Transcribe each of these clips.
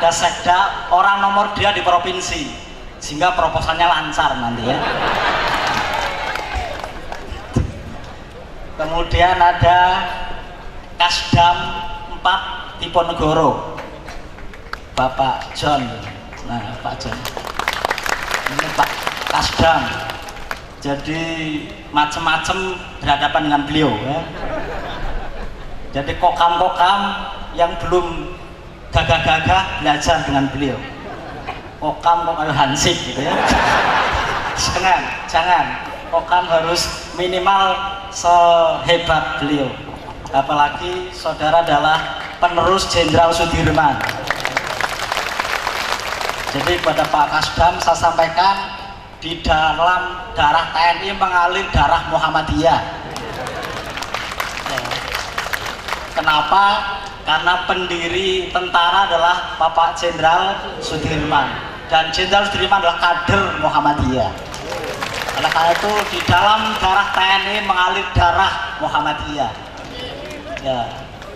ada sekda orang nomor 2 di provinsi, sehingga proposalnya lancar nanti ya. Kemudian ada Kasdam 4 Diponegoro, Bapak John. Nah, Pak John ini Pak Kasdam, jadi macam-macam berhadapan dengan beliau ya. Jadi kokam-kokam yang belum gagah-gagah belajar dengan beliau. Kokam kok kayak hansip gitu ya. Jangan. Kokam harus minimal sehebat beliau. Apalagi saudara adalah penerus Jenderal Sudirman. Jadi kepada Pak Kasdam saya sampaikan, di dalam darah TNI mengalir darah Muhammadiyah. Kenapa? Karena pendiri tentara adalah Bapak Jenderal Sudirman, dan Jenderal Sudirman adalah kader Muhammadiyah. Oleh karena itu di dalam darah TNI mengalir darah Muhammadiyah. Ya,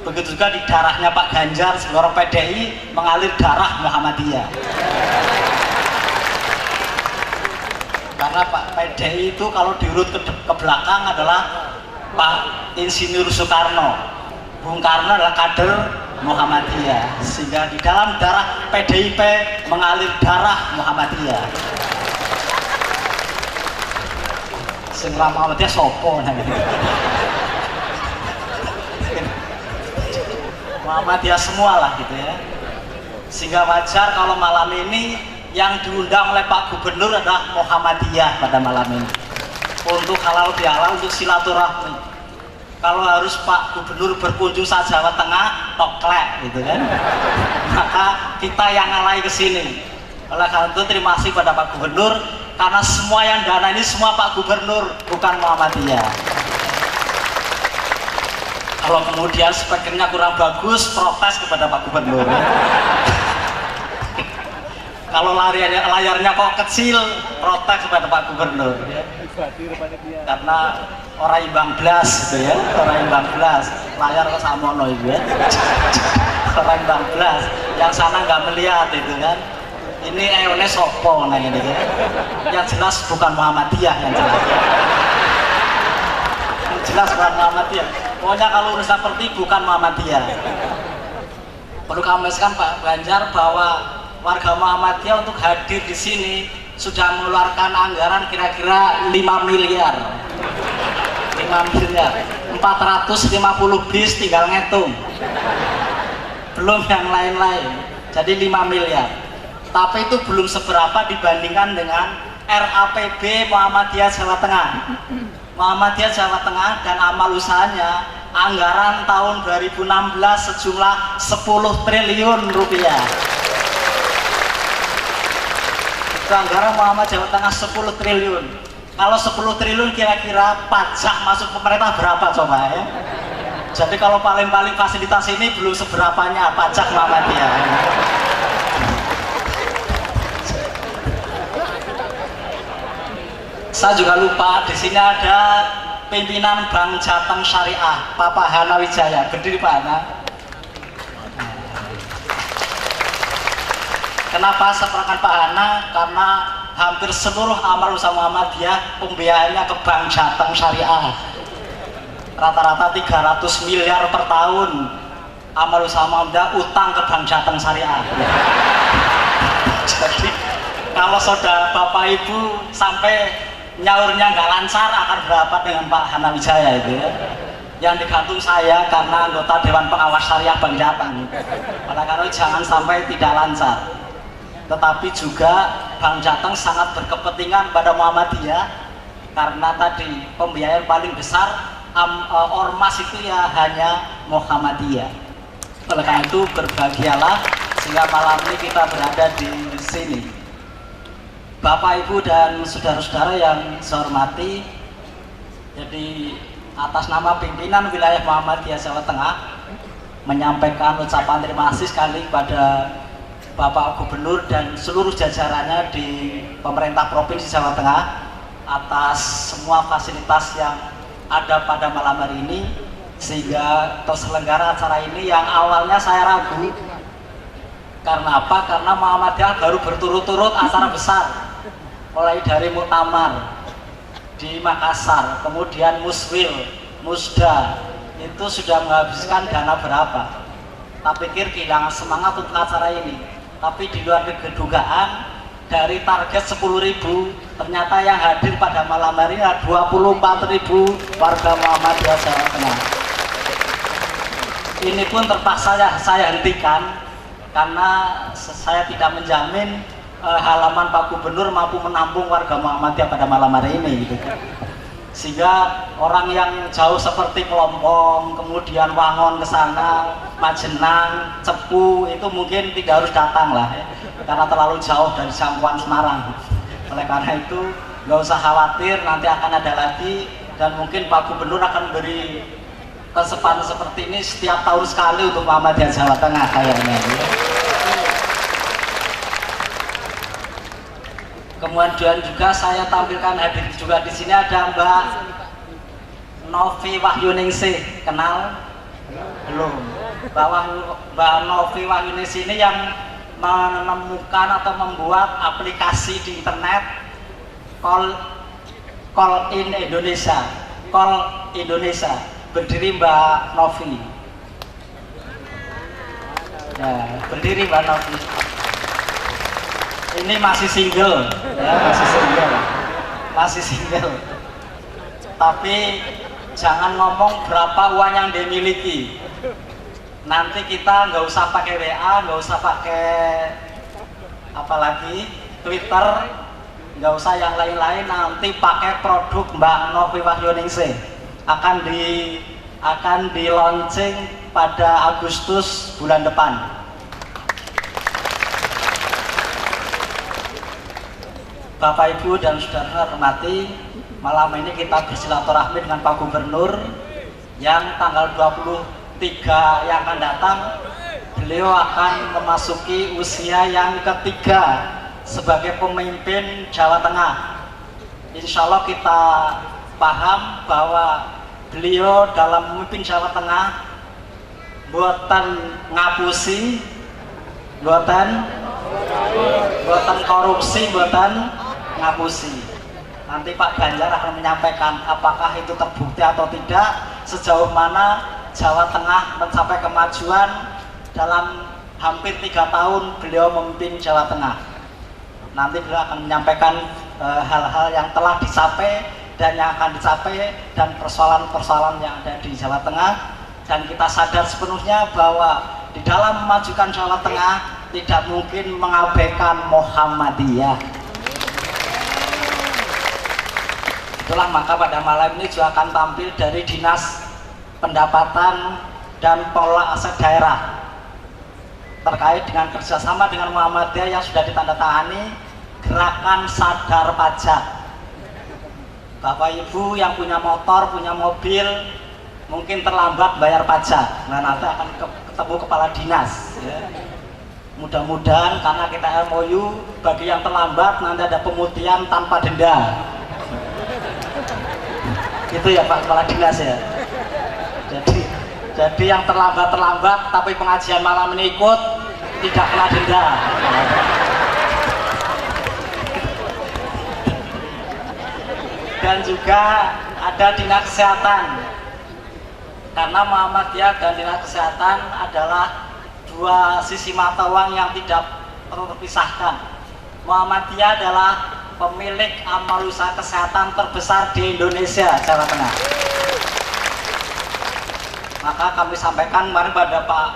begitu juga di darahnya Pak Ganjar seluruh PDI mengalir darah Muhammadiyah. Karena Pak PDI itu kalau diurut ke belakang adalah Pak Insinyur Soekarno. Bung Karno adalah kader Muhammadiyah, sehingga di dalam darah PDIP mengalir darah Muhammadiyah. Sehingga Muhammadiyah sopo Muhammadiyah semua lah gitu ya. Sehingga wajar kalau malam ini yang diundang oleh Pak Gubernur adalah Muhammadiyah pada malam ini, untuk halal bihalal, untuk silaturahmi. Kalau harus Pak Gubernur berkunjung saja Jawa Tengah, toklek gitu kan, maka kita yang ngalai ke sini. Oleh karena itu terima kasih pada Pak Gubernur, karena semua yang dana ini semua Pak Gubernur, bukan Muhammadiyah. Kalau kemudian spekernya kurang bagus, protes kepada Pak Gubernur. Kalau layarnya kok kecil, protes kepada Pak Gubernur ya. Karena orang imbang belas gitu ya, orang imbang belas, layar ke samono itu ya. Orang imbang belas, yang sana nggak melihat itu kan. Ini eone sopo nah ini ya. Yang jelas bukan Muhammadiyah, yang jelas. Yang jelas bukan Muhammadiyah. Pokoknya kalau urusan seperti bukan Muhammadiyah. Perlu kami sampaikan Pak Ganjar bahwa warga Muhammadiyah untuk hadir di sini sudah mengeluarkan anggaran kira-kira 5 miliar. 5 miliar. 450 bis tinggal ngitung. Belum yang lain-lain. Jadi 5 miliar. Tapi itu belum seberapa dibandingkan dengan RAPB Muhammadiyah Jawa Tengah. Muhammadiyah Jawa Tengah dan amal usahanya anggaran tahun 2016 sejumlah 10 triliun rupiah. Anggaran Muhammad Jawa Tengah 10 triliun. Kalau 10 triliun kira-kira pajak masuk pemerintah berapa coba ya? Jadi kalau paling-paling fasilitas ini belum seberapanya pajak Muhammadiyah. Saya juga lupa, di sini ada pimpinan Bank Jateng Syariah, Bapak Hana Wijaya. Berdiri Pak Hana. Kenapa saya perkenalkan Pak Hana? Karena hampir seluruh amal usaha Muhammadiyah pembiayaannya ke Bank Jateng Syariah. Rata-rata 300 miliar per tahun amal usaha Muhammadiyah utang ke Bank Jateng Syariah. Jadi kalau saudara Bapak Ibu sampai nyaurnya nggak lancar akan berapa dengan Pak Hana Wijaya itu ya. Yang digantung saya karena anggota Dewan Pengawas Syariah Bank Jateng. Oleh karena jangan sampai tidak lancar. Tetapi juga Bank Jateng sangat berkepentingan pada Muhammadiyah, karena tadi pembiayaan paling besar ormas itu ya hanya Muhammadiyah. Oleh karena itu berbahagialah sehingga malam ini kita berada di sini. Bapak Ibu dan saudara-saudara yang saya hormati, jadi atas nama pimpinan wilayah Muhammadiyah Jawa Tengah menyampaikan ucapan terima kasih sekali kepada Bapak Gubernur dan seluruh jajarannya di pemerintah Provinsi Jawa Tengah atas semua fasilitas yang ada pada malam hari ini, sehingga terselenggara acara ini yang awalnya saya ragu Karena apa? Karena Muhammadiyah baru berturut-turut acara besar, mulai dari Muktamar di Makassar, kemudian Muswil, Musda, itu sudah menghabiskan dana berapa? Tak pikir kehilangan semangat untuk acara ini, tapi di luar kedugaan, dari target 10.000, ternyata yang hadir pada malam hari ini 24.000 warga Muhammadiyah Jawa Tengah. Ini pun terpaksa saya hentikan karena saya tidak menjamin halaman Pak Gubernur mampu menampung warga Muhammadiyah pada malam hari ini gitu. Sehingga orang yang jauh seperti Kelompong, kemudian Wangon ke sana, Majenang, Cepu itu mungkin tidak harus datang lah ya, karena terlalu jauh dari jangkauan Semarang. Oleh karena itu nggak usah khawatir, nanti akan ada lagi dan mungkin Pak Gubernur akan beri kesempatan seperti ini setiap tahun sekali untuk Muhammadiyah Jawa Tengah kayaknya. Kemudian juga saya tampilkan hadir juga di sini ada Mbak Novi Wahyuningsih, kenal? Belum. Mbak Novi Wahyuningsih ini yang menemukan atau membuat aplikasi di internet Call in Indonesia, Call Indonesia, berdiri Mbak Novi. Ya, berdiri Mbak Novi. Ini masih single, ya, masih single. Tapi jangan ngomong berapa uang yang dia miliki. Nanti kita nggak usah pakai WA, nggak usah pakai apalagi Twitter, nggak usah yang lain-lain. Nanti pakai produk Mbak Novi Wahyuningsih akan di launching pada Agustus bulan depan. Bapak Ibu dan saudara hormati, malam ini kita bersilaturahmi dengan Pak Gubernur yang tanggal 23 yang akan datang beliau akan memasuki usia yang ketiga sebagai pemimpin Jawa Tengah. Insya Allah kita paham bahwa beliau dalam memimpin Jawa Tengah buatan ngapusi, buatan korupsi, buatan ngapusi. Nanti Pak Ganjar akan menyampaikan apakah itu terbukti atau tidak, sejauh mana Jawa Tengah mencapai kemajuan dalam hampir 3 tahun beliau memimpin Jawa Tengah. Nanti beliau akan menyampaikan hal-hal yang telah dicapai dan yang akan dicapai dan persoalan-persoalan yang ada di Jawa Tengah, dan kita sadar sepenuhnya bahwa di dalam memajukan Jawa Tengah tidak mungkin mengabaikan Muhammadiyah. Itulah maka pada malam ini juga akan tampil dari Dinas Pendapatan dan Pengelola Aset Daerah terkait dengan kerjasama dengan Muhammadiyah yang sudah ditandatangani gerakan sadar pajak. Bapak Ibu yang punya motor, punya mobil, mungkin terlambat bayar pajak. Nah, nanti akan ketemu kepala dinas. Ya. Mudah-mudahan karena kita MOU, bagi yang terlambat nanti ada pemutihan tanpa denda. Itu ya Pak Kepala Dinas ya. Jadi yang terlambat tapi pengajian malam ini ikut tidak kena denda. Dan juga ada Dinas Kesehatan, karena Muhammadiyah dan Dinas Kesehatan adalah dua sisi mata uang yang tidak perlu terpisahkan. Muhammadiyah adalah pemilik amal usaha kesehatan terbesar di Indonesia, Jawa Tengah. Maka kami sampaikan kemarin pada Pak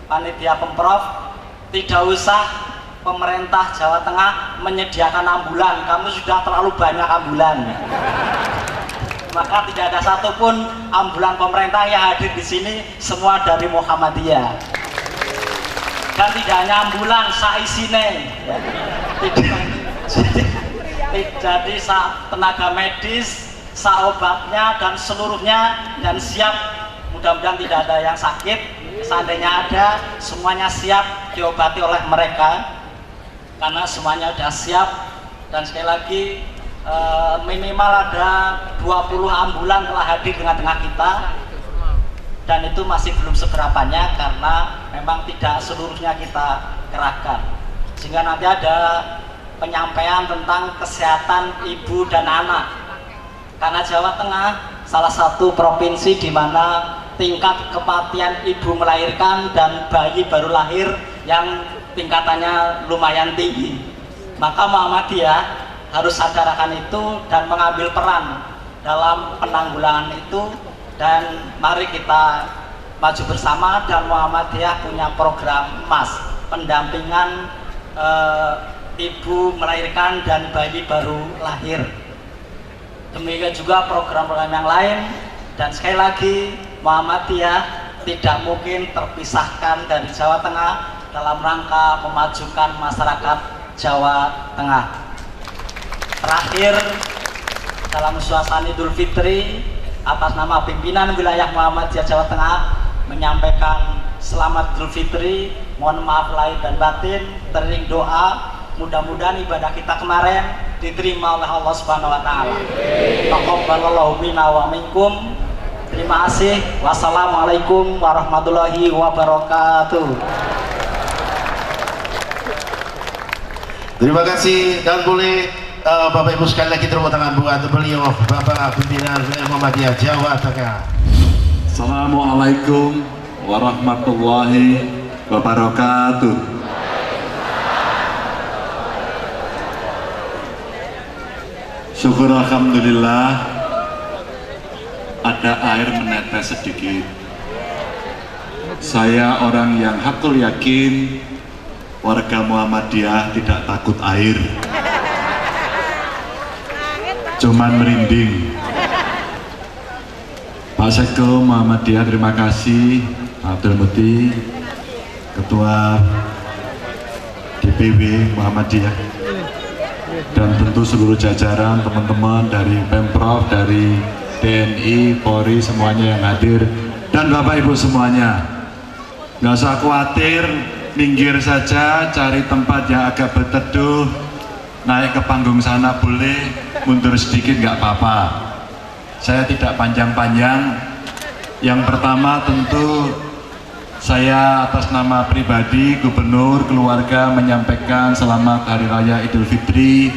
Panitia Pemprov, tidak usah pemerintah Jawa Tengah menyediakan ambulan, kamu sudah terlalu banyak ambulan. Maka tidak ada satupun ambulan pemerintah yang hadir di sini, semua dari Muhammadiyah. Dan tidak hanya ambulan, saisine. Jadi tenaga medis, obatnya dan seluruhnya, dan siap. Mudah-mudahan tidak ada yang sakit. Seandainya ada, semuanya siap diobati oleh mereka, karena semuanya sudah siap. Dan sekali lagi minimal ada 20 ambulan telah hadir di tengah-tengah kita, dan itu masih belum seberapanya karena memang tidak seluruhnya kita kerahkan, sehingga nanti ada penyampaian tentang kesehatan ibu dan anak. Karena Jawa Tengah salah satu provinsi di mana tingkat kematian ibu melahirkan dan bayi baru lahir yang tingkatannya lumayan tinggi. Maka Muhammadiyah harus sadarkan itu dan mengambil peran dalam penanggulangan itu, dan mari kita maju bersama. Dan Muhammadiyah punya program emas pendampingan ibu melahirkan dan bayi baru lahir. Demikian juga program-program yang lain, dan sekali lagi Muhammadiyah tidak mungkin terpisahkan dari Jawa Tengah dalam rangka memajukan masyarakat Jawa Tengah. Terakhir, dalam suasana Idul Fitri, atas nama pimpinan wilayah Muhammadiyah Jawa Tengah menyampaikan selamat Idul Fitri, mohon maaf lahir dan batin, teriring doa, mudah-mudahan ibadah kita kemarin diterima oleh Allah Subhanahu wa taala. Taqabbalallahu minna wa minkum. Terima kasih. Wassalamualaikum warahmatullahi wabarakatuh. Terima kasih, dan boleh Bapak Ibu sekali lagi tepuk tangan buat beliau, Bapak Pimpinan Wilayah Muhammadiyah Jawa Tengah. Assalamualaikum warahmatullahi wabarakatuh. Syukur alhamdulillah ada air menetes sedikit. Saya orang yang hakul yakin warga Muhammadiyah tidak takut air, cuman merinding. Pak Sekko Muhammadiyah terima kasih, Pak Abdul Muti, Ketua DPW Muhammadiyah, dan tentu seluruh jajaran teman-teman dari Pemprov, dari TNI, Polri, semuanya yang hadir, dan Bapak Ibu semuanya. Nggak usah khawatir, minggir saja, cari tempat yang agak berteduh, naik ke panggung sana boleh, mundur sedikit nggak apa-apa. Saya tidak panjang-panjang. Yang pertama tentu saya atas nama pribadi, gubernur, keluarga menyampaikan selamat Hari Raya Idul Fitri,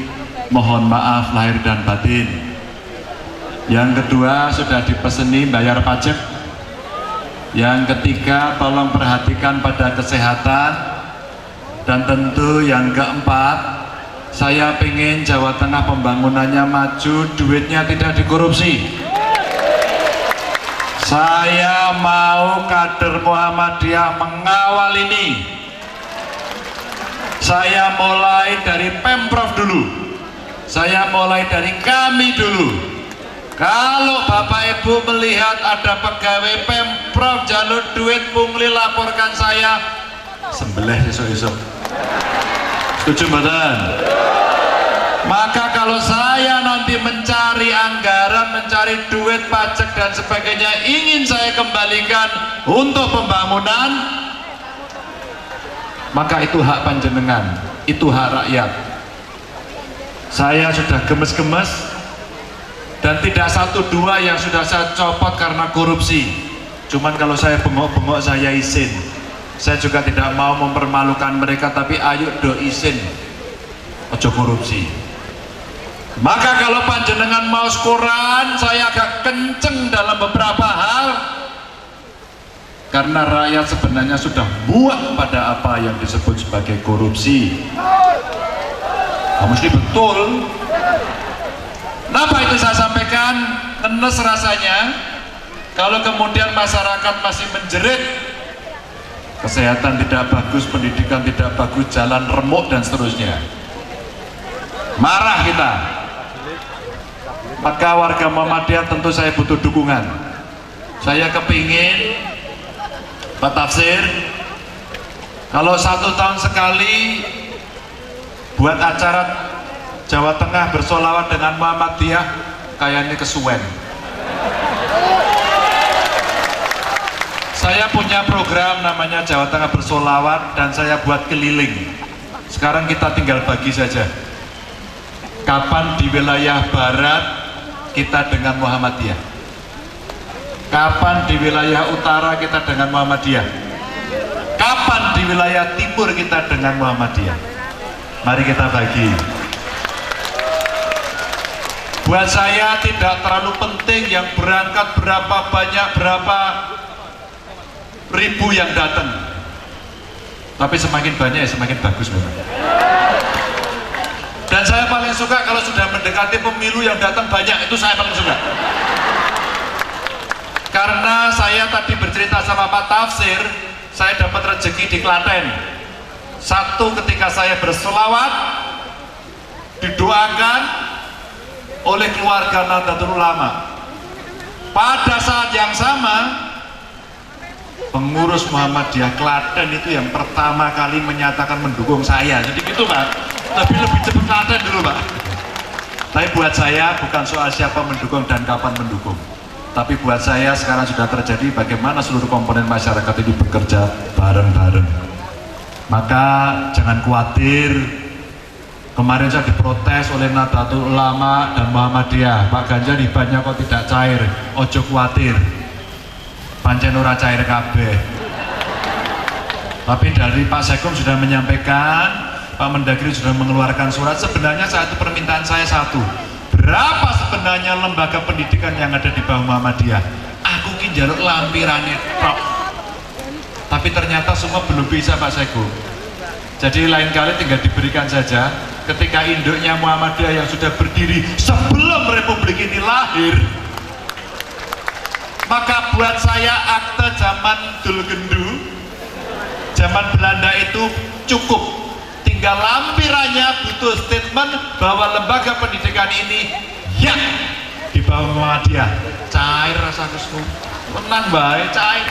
mohon maaf lahir dan batin. Yang kedua, sudah dipeseni bayar pajak. Yang ketiga, tolong perhatikan pada kesehatan. Dan tentu yang keempat, saya pengen Jawa Tengah pembangunannya maju, duitnya tidak dikorupsi. Saya mau kader Muhammadiyah mengawal ini. Saya mulai dari Pemprov dulu. Saya mulai dari kami dulu. Kalau Bapak Ibu melihat ada pegawai Pemprov jalur duit pungli, laporkan saya, sembelih esok-esok. Setuju badan? Maka kalau saya nanti mencari anggaran, mencari duit pajak dan sebagainya, ingin saya kembalikan untuk pembangunan, maka itu hak panjenengan, itu hak rakyat. Saya sudah gemes-gemes, dan tidak satu dua yang sudah saya copot karena korupsi. Cuman kalau saya bengok-bengok saya izin. Saya juga tidak mau mempermalukan mereka, tapi ayo do izin, ojo korupsi. Maka kalau panjenengan mau syukuran, saya agak kenceng dalam beberapa hal, karena rakyat sebenarnya sudah muak pada apa yang disebut sebagai korupsi. Mesti betul. Kenapa itu saya sampaikan? Nenes rasanya kalau kemudian masyarakat masih menjerit, kesehatan tidak bagus, pendidikan tidak bagus, jalan remuk dan seterusnya. Marah kita. Maka warga Muhammadiyah tentu saya butuh dukungan. Saya kepingin Pak Tafsir, kalau 1 tahun sekali buat acara Jawa Tengah bersolawat dengan Muhammadiyah, kayaknya kesuwen. Saya punya program namanya Jawa Tengah bersolawat, dan saya buat keliling. Sekarang kita tinggal bagi saja. Kapan di wilayah barat kita dengan Muhammadiyah? Kapan di wilayah utara kita dengan Muhammadiyah? Kapan di di wilayah timur kita dengan Muhammadiyah. Mari kita bagi. Buat saya tidak terlalu penting yang berangkat berapa banyak, berapa ribu yang datang, tapi semakin banyak ya semakin bagus memang. Dan saya paling suka kalau sudah mendekati pemilu yang datang banyak, itu saya paling suka. Karena saya tadi bercerita sama Pak Tafsir, saya dapat rezeki di Klaten. Satu, ketika saya berselawat didoakan oleh keluarga Nahdlatul Ulama. Pada saat yang sama, pengurus Muhammadiyah Klaten itu yang pertama kali menyatakan mendukung saya. Jadi gitu Pak, lebih cepat Klaten dulu Pak. Tapi buat saya bukan soal siapa mendukung dan kapan mendukung, tapi buat saya sekarang sudah terjadi bagaimana seluruh komponen masyarakat ini bekerja bareng-bareng. Maka jangan khawatir. Kemarin saya diprotes oleh Nahdlatul Ulama dan Muhammadiyah, Pak Ganjar hibahnya kok tidak cair. Ojo khawatir, pancen ora cair kabeh. Tapi dari Pak Sekum sudah menyampaikan, Pak Mendagri sudah mengeluarkan surat. Sebenarnya saat itu permintaan saya satu, berapa sebenarnya lembaga pendidikan yang ada di bawah Muhammadiyah? Aku ki njaluk lampirane tok. Tapi ternyata semua belum bisa Pak Sekum. Jadi lain kali tinggal diberikan saja. Ketika induknya Muhammadiyah yang sudah berdiri sebelum Republik ini lahir, maka buat saya akte zaman Dulgendu, zaman Belanda itu cukup. Tinggal lampirannya butuh statement bahwa lembaga pendidikan ini ya di bawah Muhammadiyah. Cair rasa kesmu, tenang baik, cair.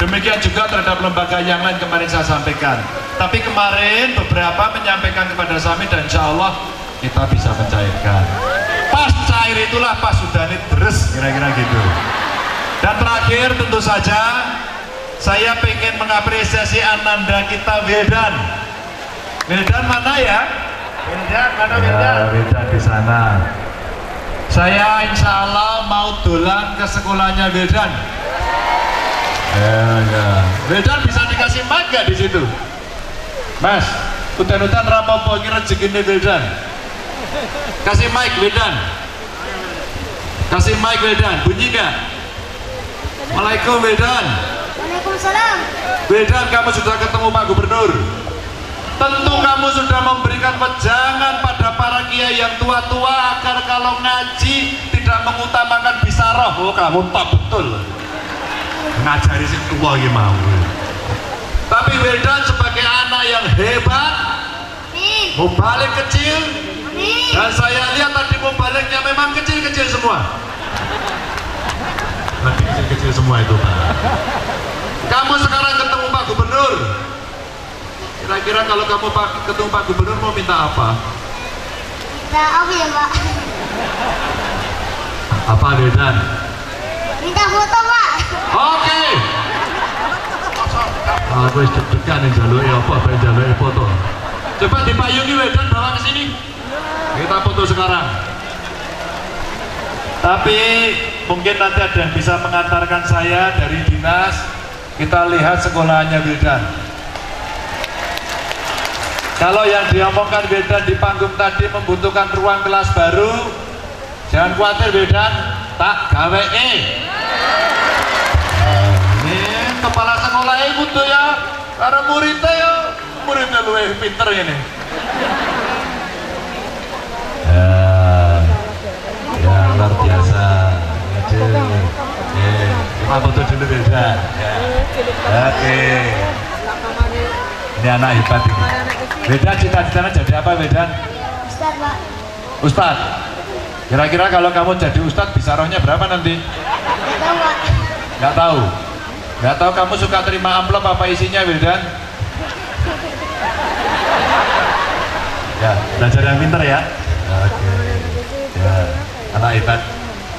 Demikian juga terhadap lembaga yang lain kemarin saya sampaikan. Tapi kemarin beberapa menyampaikan kepada kami dan insya Allah kita bisa mencairkan. Pas cair itulah pas sudah ini deres, kira-kira gitu. Dan terakhir tentu saja saya ingin mengapresiasi Ananda kita Wildan. Wildan mana ya? Wildan mana Wildan? Ya, Wildan di sana. Saya insya Allah mau dolan ke sekolahnya Wildan. Ya. Wildan bisa dikasih mic gak di situ? Mas, hutan-hutan rapopo ini rezeki Wildan. Kasih mic Wildan. Kasih mic Wildan, bunyi gak? Waalaikumsalam Wildan. Waalaikumsalam. Wildan, kamu sudah ketemu Pak Gubernur. Tentu kamu sudah memberikan wejangan pada para kiai yang tua-tua agar kalau ngaji tidak mengutamakan bisaroh. Oh, kamu tak betul. Ngajari si tua yang mau. Tapi Wildan sebagai anak yang hebat, mau balik kecil, dan saya lihat tadi mau baliknya memang kecil-kecil semua. Tadi kecil-kecil semua itu Pak. Kamu sekarang ketemu Pak Gubernur. Kira-kira kalau kamu ketemu Pak Gubernur mau minta apa? Minta apa ya Pak? Apa Wildan? Minta foto Pak. Oke. Aku deg-degan yang jalur apa yang jalur foto. Coba dipayungi Wildan bawa ke sini. Kita foto sekarang. Tapi mungkin nanti ada yang bisa mengantarkan saya dari dinas. Kita lihat sekolahannya Wildan. Kalau yang diomongkan Wildan di panggung tadi membutuhkan ruang kelas baru, jangan khawatir Wildan, tak gawe ini kepala sekolahnya butuh ya, karena muridnya luwih pinter ini. Ya luar biasa. Kita foto dulu Wildan. Oke. Ini anak hebat ini. Wildan cita-citanya jadi apa Wildan? Ustaz Pak. Ustad. Kira-kira kalau kamu jadi ustad bisa rohnya berapa nanti? Nggak tahu Pak. Nggak tahu. Nggak tahu kamu suka terima amplop apa isinya Wildan? Ya, belajar yang pinter ya. Oke. Ya, anak hebat.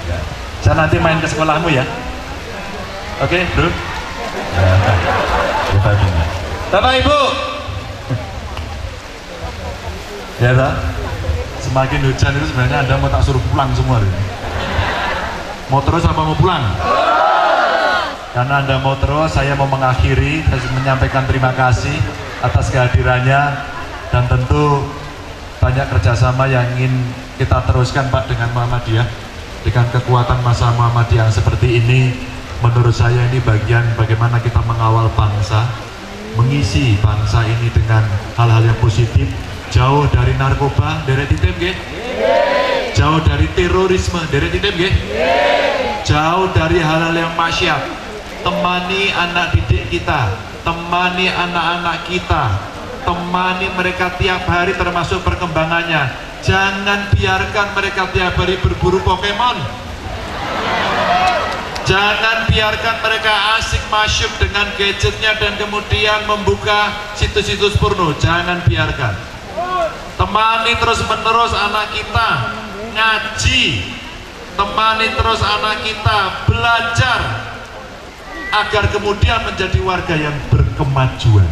Ya. Saya nanti main ke sekolahmu ya. Oke, bro. Ya, hebat ini. Bapak Ibu. Ya, Pak. Semakin hujan itu sebenarnya Anda mau tak suruh pulang semua. Mau terus apa mau pulang? Karena Anda mau terus, saya mau mengakhiri, saya menyampaikan terima kasih atas kehadirannya, dan tentu banyak kerjasama yang ingin kita teruskan Pak dengan Muhammadiyah. Dengan kekuatan masa Muhammadiyah yang seperti ini, menurut saya ini bagian bagaimana kita mengawal bangsa, mengisi bangsa ini dengan hal-hal yang positif, jauh dari narkoba, dari titim nggih? Jauh dari terorisme, dari titim nggih? Jauh dari hal-hal yang maksiat. Temani anak didik kita, temani anak-anak kita, temani mereka tiap hari termasuk perkembangannya. Jangan biarkan mereka tiap hari berburu Pokemon. Jangan biarkan mereka asik masuk dengan gadgetnya dan kemudian membuka situs-situs porno. Jangan biarkan. Temani terus menerus anak kita ngaji, temani terus anak kita belajar, agar kemudian menjadi warga yang berkemajuan,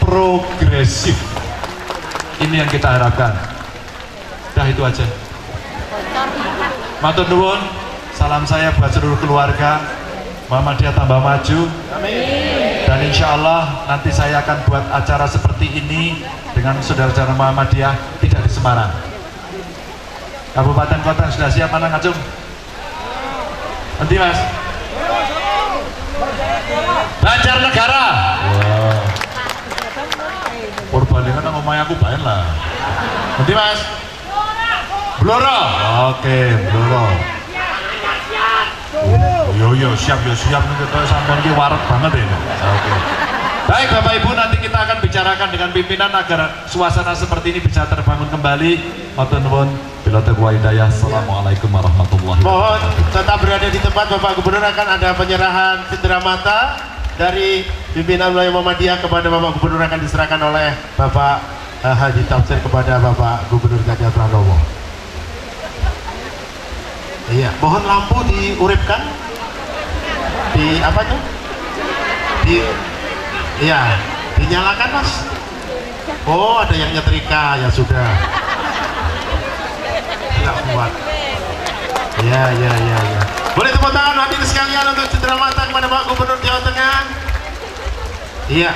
progresif. Ini yang kita harapkan. Dah itu aja. Matur nuwun, salam saya buat seluruh keluarga. Muhammadiyah tambah maju. Amin. Dan insya Allah nanti saya akan buat acara seperti ini dengan saudara-saudara Muhammadiyah, tidak di Semarang. Kabupaten kota sudah siap mana ngacung? Nanti Mas. Banjarnegara. Wow. Purbalingga nang omahe aku bae lah. Nanti Mas. Blora. Oke, Blora. Yo siap nih kita sampun ki wareg banget ini. Oke. Baik Bapak Ibu, nanti kita akan bicarakan dengan pimpinan agar suasana seperti ini bisa terbangun kembali. Matur nuwun. Bila taqwa hidayah. Assalamualaikum warahmatullahi wabarakatuh. Mohon tetap berada di tempat. Bapak Gubernur akan ada penyerahan cendera mata dari pimpinan wilayah Muhammadiyah kepada Bapak Gubernur, akan diserahkan oleh Bapak Haji Tafsir kepada Bapak Gubernur Ganjar Pranowo. Iya, mohon lampu diuripkan. Di apa tuh? Iya, dinyalakan Mas. Oh, ada yang nyetrika, ya sudah. Tidak kuat. Ya. Boleh tepuk tangan hadirin sekalian untuk cendera mata kepada Pak Gubernur Jawa Tengah. Iya.